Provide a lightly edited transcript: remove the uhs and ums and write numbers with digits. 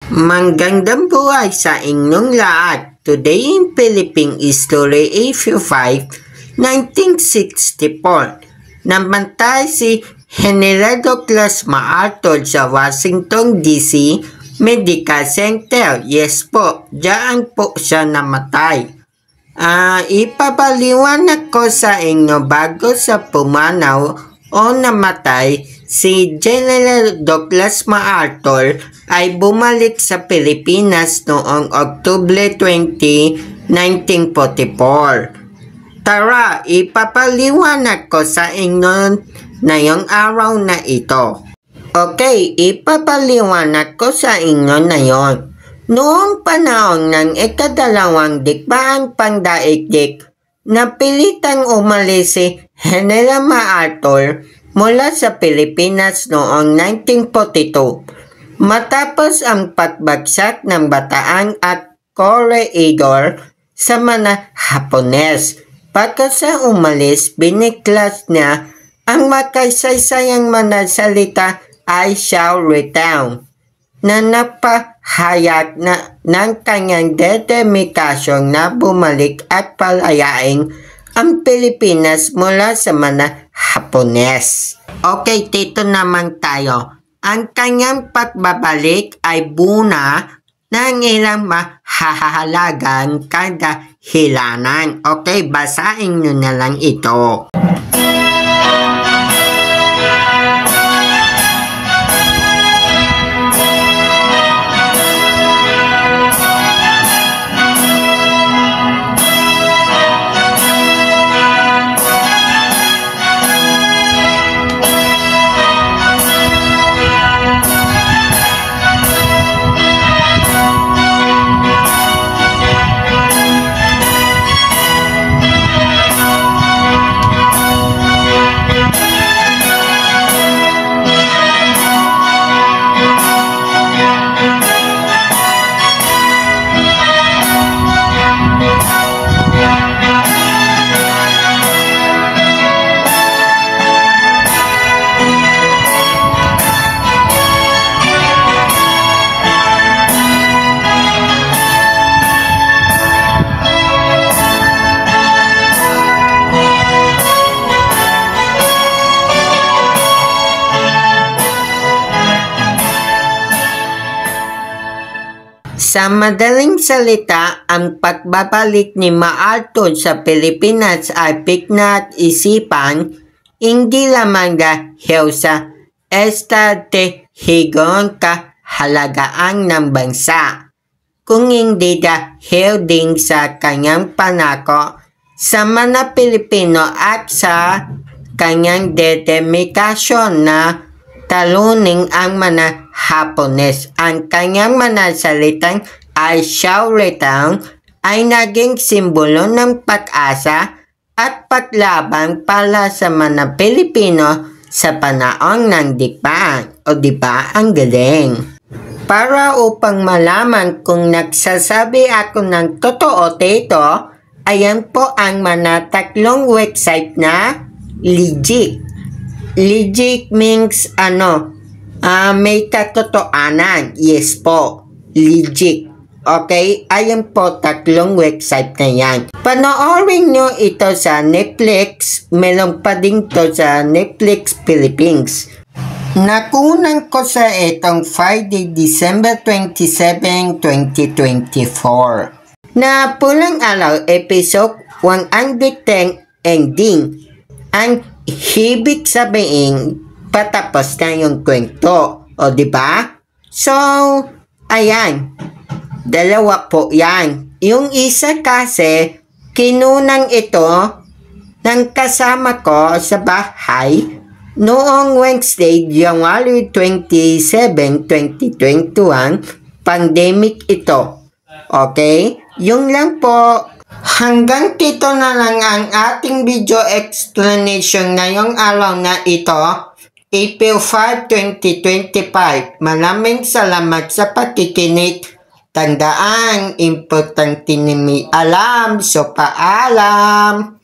Magandang buhay sa inyong lahat. Today in Philippine History, April 5, 1964. Namatay si General Douglas MacArthur sa Washington, D.C. Medical Center. Yes po, diyan po siya namatay. Ipapaliwanag ko sa inyo bago sa pumanaw o namatay, si General Douglas MacArthur ay bumalik sa Pilipinas noong October 20, 1944. Tara, ipapaliwanag ko sa inyo ngayong araw na ito. Okay, ipapaliwanag ko sa inyo ngayon. Noong panahon ng ikadalawang digmaang pandaigdig, napilitang umalis si General MacArthur mula sa Pilipinas noong 1942. Matapos ang pagbagsak ng Bataan at Corregidor sa mga Hapones, pagkat sa umalis, biniklas niya ang makasaysayang mga salita "I shall return" na napahayag na ng kanyang determinasyong na bumalik at palayain ang Pilipinas mula sa mga Hapones. Okay, dito naman tayo. Ang kanyang pagbabalik ay buna ng ilang mahahalagang kadahilanan. Okay, basahin nyo na lang ito. Sa madaling salita, ang pagbabalik ni MacArthur sa Pilipinas ay bigla at isipan, hindi lamang dahil sa estratehikong kahalagaan ng bansa, kung hindi dahil din sa kanyang panako sa mga Pilipino at sa kanyang determinasyon na talunin ang mga Hapones. Ang kanyang mga salitang "I shall return" ay naging simbolo ng pag-asa at paglaban para sa mga Pilipino sa panahon ng digmaan. O diba, ang galing? Para upang malaman kung nagsasabi ako ng totoo dito, ayan po ang mga tatlong website na legit. Legit means may katotohanan. Yes po, legit. Okay, ayan po tatlong website na yan. Panoorin nyo ito sa Netflix. Meron pa din to sa Netflix Philippines. Nakunan ko sa itong Friday, December 27, 2024. Na pulang araw, episode 110 ending. Ang ibig sabihin, patapos na yung kwento. O diba? So, ayan. Dalawa po yan. Yung isa kasi, kinunang ito ng kasama ko sa bahay noong Wednesday, January 27, 2021. Pandemic ito. Okay? Yung lang po. Hanggang dito na lang ang ating video explanation ngayong araw na ito, April 5, 2025. Maraming salamat sa pakikinig. Tandaan, importante ni may alam, so paalam.